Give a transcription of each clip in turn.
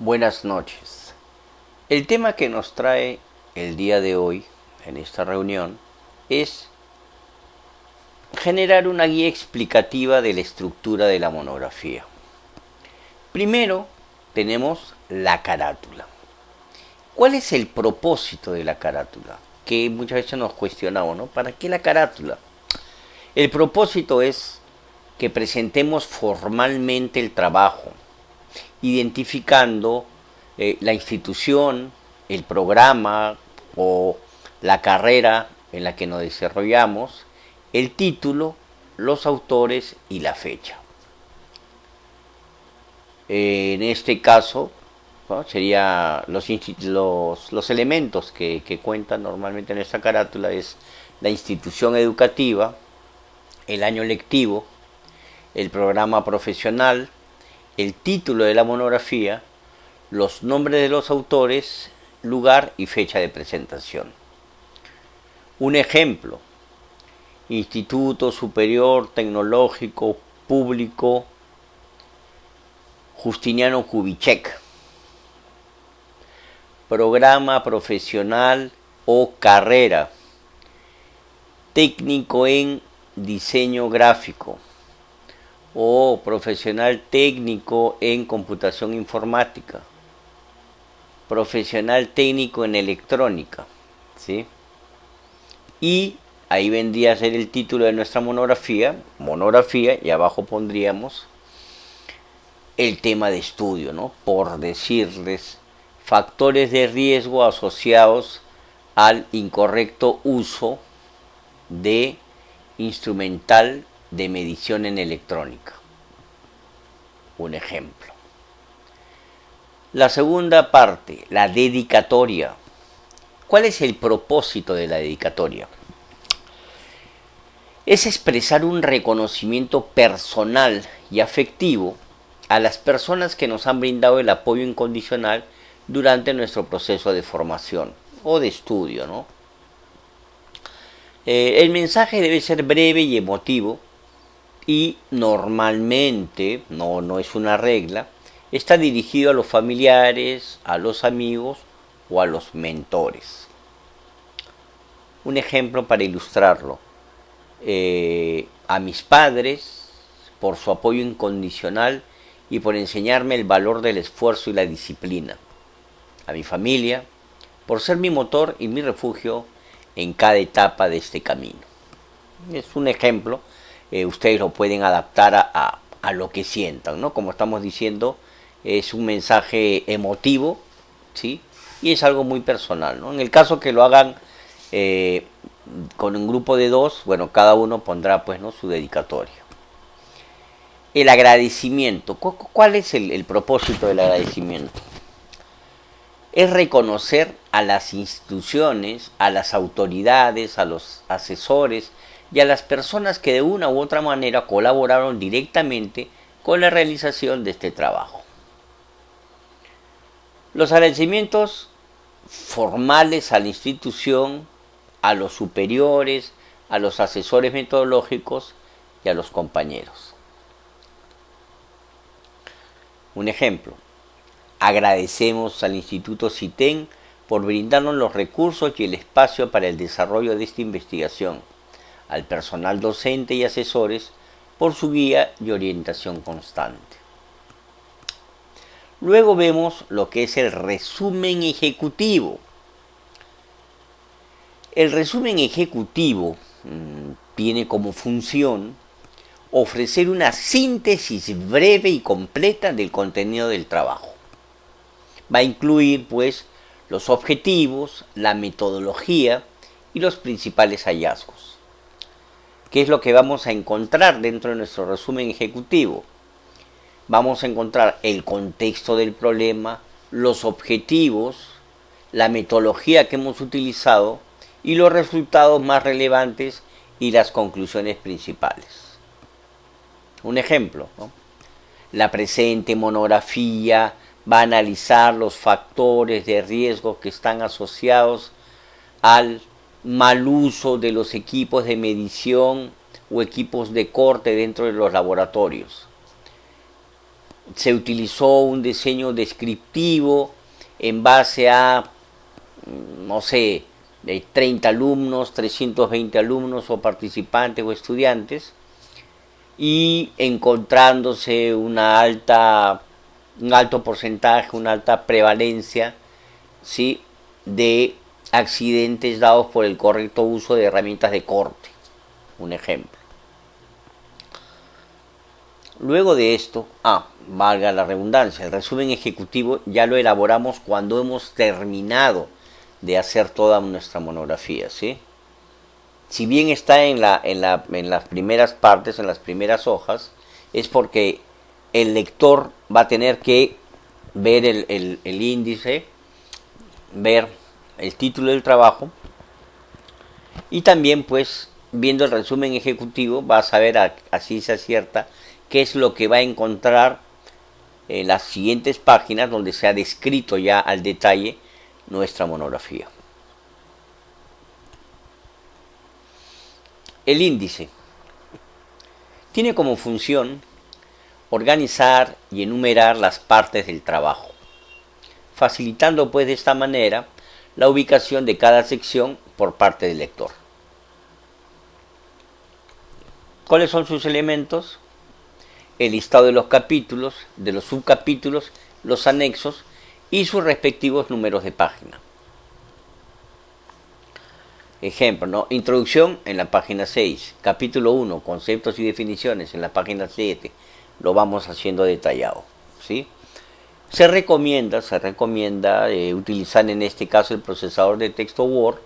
Buenas noches. El tema que nos trae el día de hoy en esta reunión es generar una guía explicativa de la estructura de la monografía. Primero tenemos la carátula. ¿Cuál es el propósito de la carátula? Que muchas veces nos cuestionamos, ¿no? ¿Para qué la carátula? El propósito es que presentemos formalmente el trabajo, identificando la institución, el programa o la carrera en la que nos desarrollamos, el título, los autores y la fecha. En este caso, ¿no? Sería los elementos que cuentan normalmente en esta carátula es la institución educativa, el año lectivo, el programa profesional, el título de la monografía, los nombres de los autores, lugar y fecha de presentación. Un ejemplo: Instituto Superior Tecnológico Público Justiniano Kubitschek. Programa profesional o carrera: técnico en diseño gráfico o profesional técnico en computación informática, profesional técnico en electrónica, ¿sí? Y ahí vendría a ser el título de nuestra monografía, y abajo pondríamos el tema de estudio, ¿no? Por decirles, factores de riesgo asociados al incorrecto uso de instrumental de medición en electrónica. Un ejemplo. La segunda parte, la dedicatoria. ¿Cuál es el propósito de la dedicatoria? Es expresar un reconocimiento personal y afectivo a las personas que nos han brindado el apoyo incondicional durante nuestro proceso de formación o de estudio, ¿no? El mensaje debe ser breve y emotivo y normalmente, no es una regla, está dirigido a los familiares, a los amigos o a los mentores. Un ejemplo para ilustrarlo: a mis padres por su apoyo incondicional y por enseñarme el valor del esfuerzo y la disciplina. A mi familia por ser mi motor y mi refugio en cada etapa de este camino. Es un ejemplo, ustedes lo pueden adaptar a lo que sientan, ¿no? Como estamos diciendo, es un mensaje emotivo, ¿sí? Y es algo muy personal, ¿no? En el caso que lo hagan con un grupo de dos, bueno, cada uno pondrá, pues, ¿no?, su dedicatoria. El agradecimiento. ¿Cuál es el propósito del agradecimiento? Es reconocer a las instituciones, a las autoridades, a los asesores y a las personas que de una u otra manera colaboraron directamente con la realización de este trabajo. Los agradecimientos formales a la institución, a los superiores, a los asesores metodológicos y a los compañeros. Un ejemplo: agradecemos al Instituto CITEN por brindarnos los recursos y el espacio para el desarrollo de esta investigación, al personal docente y asesores por su guía y orientación constante. Luego vemos lo que es el resumen ejecutivo. El resumen ejecutivo tiene como función ofrecer una síntesis breve y completa del contenido del trabajo. Va a incluir, pues, los objetivos, la metodología y los principales hallazgos. ¿Qué es lo que vamos a encontrar dentro de nuestro resumen ejecutivo? Vamos a encontrar el contexto del problema, los objetivos, la metodología que hemos utilizado y los resultados más relevantes y las conclusiones principales. Un ejemplo, ¿no? La presente monografía va a analizar los factores de riesgo que están asociados al mal uso de los equipos de medición o equipos de corte dentro de los laboratorios. se utilizó un diseño descriptivo en base a, no sé, de 30 alumnos, 320 alumnos o participantes o estudiantes, y encontrándose un alto porcentaje, una alta prevalencia, ¿sí?, de accidentes dados por el correcto uso de herramientas de corte. Un ejemplo. Luego de esto, valga la redundancia, el resumen ejecutivo ya lo elaboramos cuando hemos terminado de hacer toda nuestra monografía, ¿sí? Si bien está en las primeras partes, en las primeras hojas, es porque el lector va a tener que ver el índice, ver el título del trabajo, y también, pues, viendo el resumen ejecutivo, va a saber a ciencia cierta qué es lo que va a encontrar en las siguientes páginas, donde se ha descrito ya al detalle nuestra monografía. El índice tiene como función organizar y enumerar las partes del trabajo, facilitando pues de esta manera la ubicación de cada sección por parte del lector. ¿Cuáles son sus elementos? El listado de los capítulos, de los subcapítulos, los anexos y sus respectivos números de página. Ejemplo, ¿no? Introducción en la página 6, capítulo 1, conceptos y definiciones en la página 7, lo vamos haciendo detallado, ¿sí? Se recomienda utilizar en este caso el procesador de texto Word,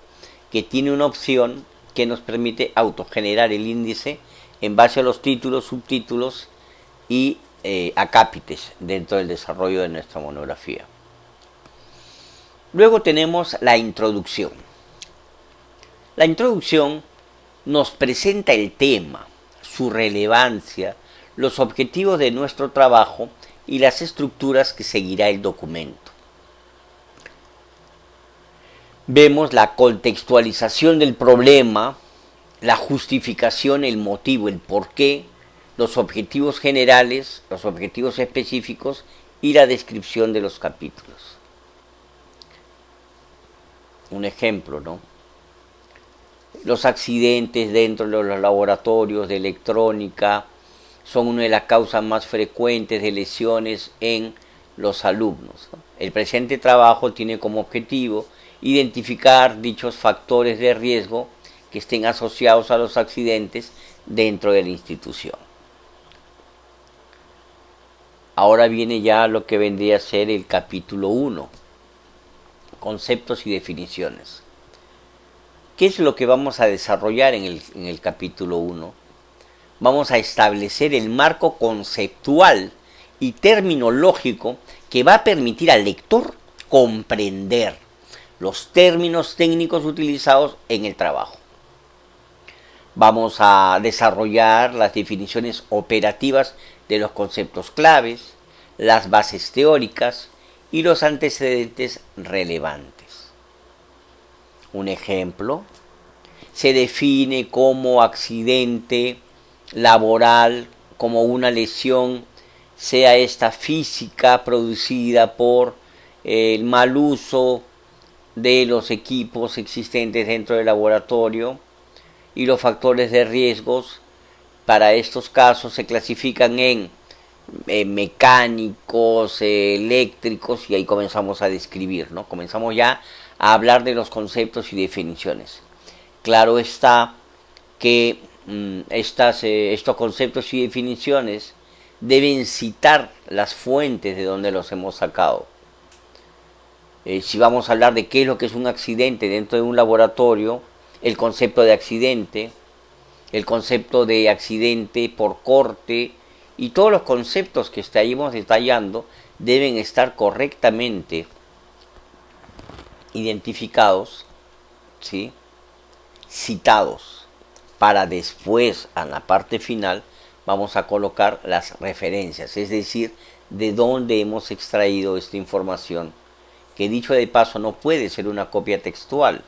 que tiene una opción que nos permite autogenerar el índice en base a los títulos, subtítulos y acápites dentro del desarrollo de nuestra monografía. Luego tenemos la introducción. La introducción nos presenta el tema, su relevancia, los objetivos de nuestro trabajo y las estructuras que seguirá el documento. Vemos la contextualización del problema, la justificación, el motivo, el porqué, los objetivos generales, los objetivos específicos y la descripción de los capítulos. Un ejemplo, ¿no? Los accidentes dentro de los laboratorios de electrónica son una de las causas más frecuentes de lesiones en los alumnos, ¿no? El presente trabajo tiene como objetivo identificar dichos factores de riesgo que estén asociados a los accidentes dentro de la institución. Ahora viene ya lo que vendría a ser el capítulo 1, conceptos y definiciones. ¿Qué es lo que vamos a desarrollar en el capítulo 1? Vamos a establecer el marco conceptual y terminológico que va a permitir al lector comprender los términos técnicos utilizados en el trabajo. Vamos a desarrollar las definiciones operativas de los conceptos claves, las bases teóricas y los antecedentes relevantes. Un ejemplo, se define como accidente laboral, como una lesión, sea esta física producida por el mal uso de los equipos existentes dentro del laboratorio, y los factores de riesgos para estos casos se clasifican en mecánicos, eléctricos, y ahí comenzamos a describir, ¿no? Comenzamos ya a hablar de los conceptos y definiciones. Claro está que estos conceptos y definiciones deben citar las fuentes de donde los hemos sacado. Si vamos a hablar de qué es lo que es un accidente dentro de un laboratorio, el concepto de accidente, el concepto de accidente por corte y todos los conceptos que estaremos detallando deben estar correctamente identificados, ¿sí?, citados, para después, a la parte final, vamos a colocar las referencias, es decir, de dónde hemos extraído esta información, que dicho de paso no puede ser una copia textual,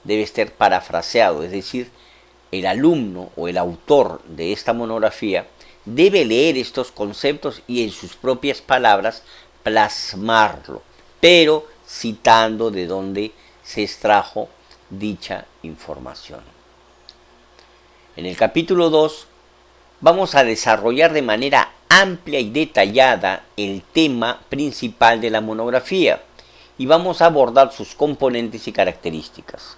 debe estar parafraseado, es decir, el alumno o el autor de esta monografía debe leer estos conceptos y en sus propias palabras plasmarlo, pero citando de dónde se extrajo dicha información. En el capítulo 2 vamos a desarrollar de manera amplia y detallada el tema principal de la monografía y vamos a abordar sus componentes y características.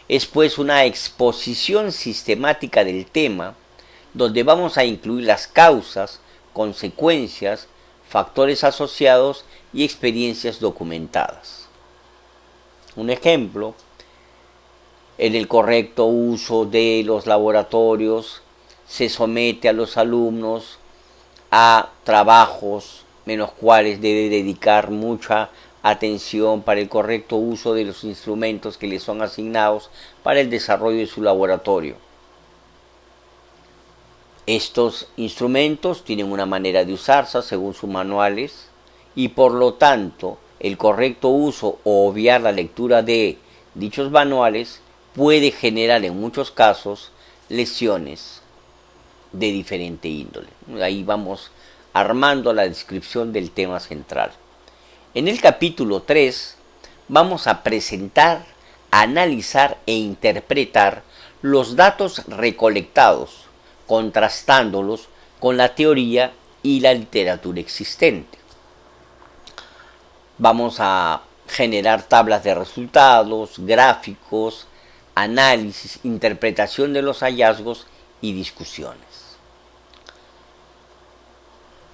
Es pues una exposición sistemática del tema donde vamos a incluir las causas, consecuencias, factores asociados y experiencias documentadas. Un ejemplo, en el correcto uso de los laboratorios se somete a los alumnos a trabajos en los cuales debe dedicar mucha atención para el correcto uso de los instrumentos que les son asignados para el desarrollo de su laboratorio. Estos instrumentos tienen una manera de usarse según sus manuales y por lo tanto el correcto uso o obviar la lectura de dichos manuales puede generar en muchos casos lesiones de diferente índole. Ahí vamos armando la descripción del tema central. En el capítulo 3 vamos a presentar, analizar e interpretar los datos recolectados, contrastándolos con la teoría y la literatura existente. Vamos a generar tablas de resultados, gráficos, análisis, interpretación de los hallazgos y discusiones.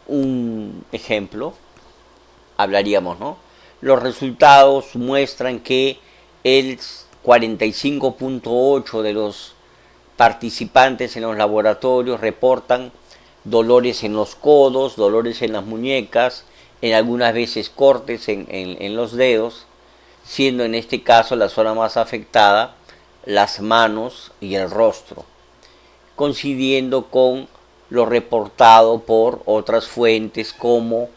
Un ejemplo, hablaríamos, ¿no? Los resultados muestran que el 45.8% de los participantes en los laboratorios reportan dolores en los codos, dolores en las muñecas, en algunas veces cortes en los dedos, siendo en este caso la zona más afectada las manos y el rostro, coincidiendo con lo reportado por otras fuentes como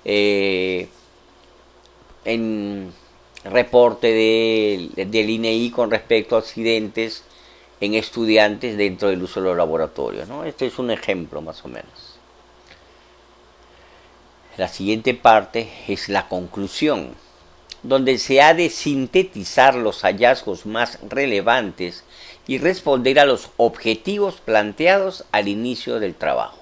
en reporte del INEI con respecto a accidentes en estudiantes dentro del uso de los laboratorios, ¿no? Este es un ejemplo más o menos. La siguiente parte es la conclusión, donde se ha de sintetizar los hallazgos más relevantes y responder a los objetivos planteados al inicio del trabajo.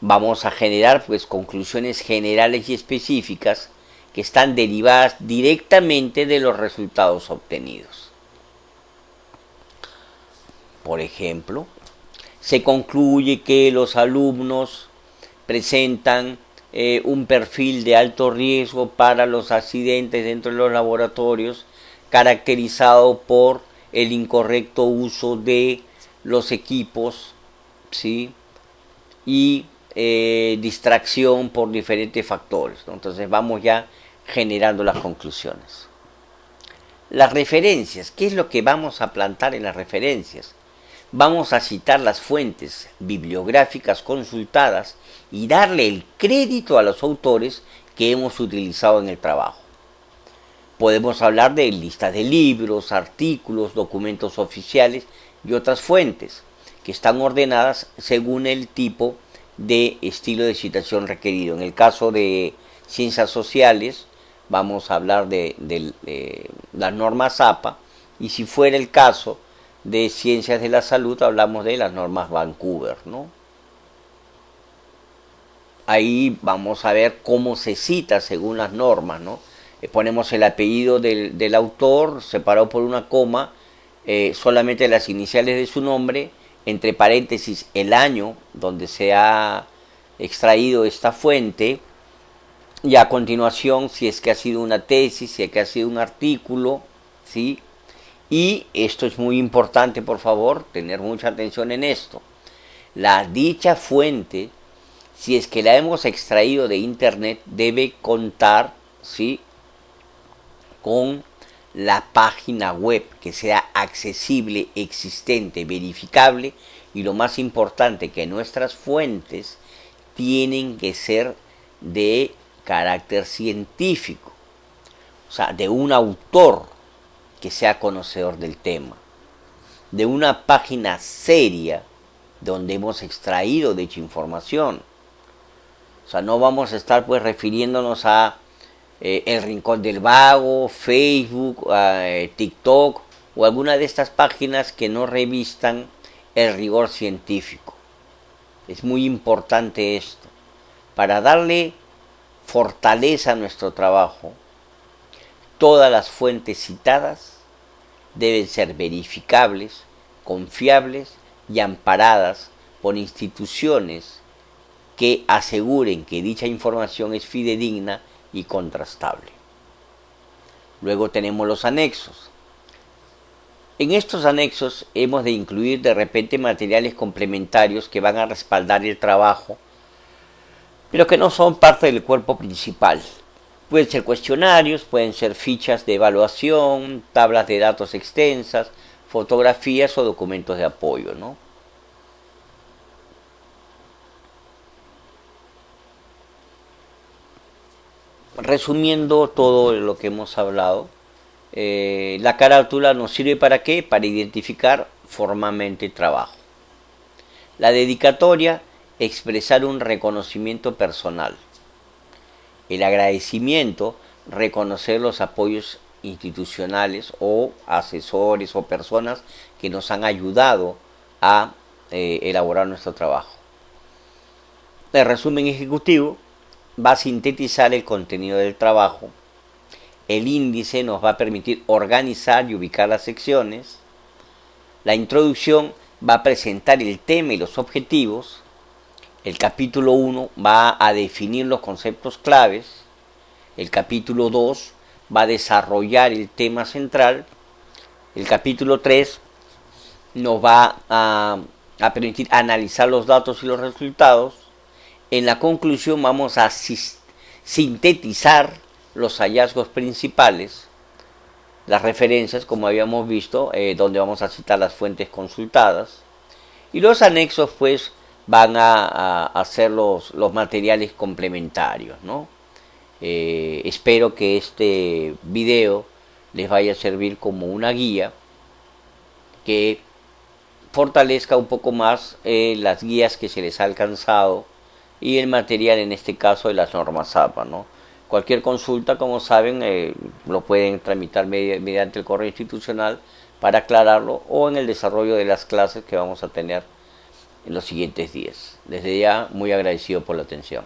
Vamos a generar pues conclusiones generales y específicas que están derivadas directamente de los resultados obtenidos. Por ejemplo, se concluye que los alumnos presentan un perfil de alto riesgo para los accidentes dentro de los laboratorios, caracterizado por el incorrecto uso de los equipos, ¿sí? Y distracción por diferentes factores, ¿no? Entonces vamos ya generando las conclusiones. Las referencias, ¿qué es lo que vamos a plantar en las referencias? Vamos a citar las fuentes bibliográficas consultadas y darle el crédito a los autores que hemos utilizado en el trabajo. Podemos hablar de listas de libros, artículos, documentos oficiales y otras fuentes que están ordenadas según el tipo de estilo de citación requerido. En el caso de ciencias sociales vamos a hablar de las normas APA, y si fuera el caso de ciencias de la salud hablamos de las normas Vancouver, ¿no? Ahí vamos a ver cómo se cita según las normas, ¿no? Ponemos el apellido del autor separado por una coma, solamente las iniciales de su nombre, entre paréntesis el año donde se ha extraído esta fuente, y a continuación si es que ha sido una tesis, si es que ha sido un artículo, ¿sí? Y esto es muy importante, por favor, tener mucha atención en esto. La dicha fuente, si es que la hemos extraído de internet, debe contar, ¿sí?, con la página web que sea accesible, existente, verificable, y lo más importante, que nuestras fuentes tienen que ser de carácter científico, o sea, de un autor que sea conocedor del tema, de una página seria, donde hemos extraído dicha información. O sea, no vamos a estar pues refiriéndonos a El Rincón del Vago, Facebook, TikTok o alguna de estas páginas que no revistan el rigor científico. Es muy importante esto. Para darle fortaleza a nuestro trabajo, todas las fuentes citadas deben ser verificables, confiables y amparadas por instituciones que aseguren que dicha información es fidedigna y contrastable. Luego tenemos los anexos. En estos anexos hemos de incluir de repente materiales complementarios que van a respaldar el trabajo, pero que no son parte del cuerpo principal. Pueden ser cuestionarios, pueden ser fichas de evaluación, tablas de datos extensas, fotografías o documentos de apoyo, ¿no? Resumiendo todo lo que hemos hablado, la carátula nos sirve para qué? Para identificar formalmente el trabajo. La dedicatoria, expresar un reconocimiento personal. El agradecimiento, reconocer los apoyos institucionales o asesores o personas que nos han ayudado a elaborar nuestro trabajo. El resumen ejecutivo va a sintetizar el contenido del trabajo. El índice nos va a permitir organizar y ubicar las secciones. La introducción va a presentar el tema y los objetivos. El capítulo 1 va a definir los conceptos claves. El capítulo 2 va a desarrollar el tema central. El capítulo 3 nos va a permitir analizar los datos y los resultados. En la conclusión vamos a sintetizar los hallazgos principales, las referencias, como habíamos visto, donde vamos a citar las fuentes consultadas. Y los anexos, pues, van a hacer los materiales complementarios, ¿no? Espero que este video les vaya a servir como una guía que fortalezca un poco más las guías que se les ha alcanzado y el material, en este caso, de las normas APA, ¿no? Cualquier consulta, como saben, lo pueden tramitar mediante el correo institucional para aclararlo o en el desarrollo de las clases que vamos a tener en los siguientes días. Desde ya, muy agradecido por la atención.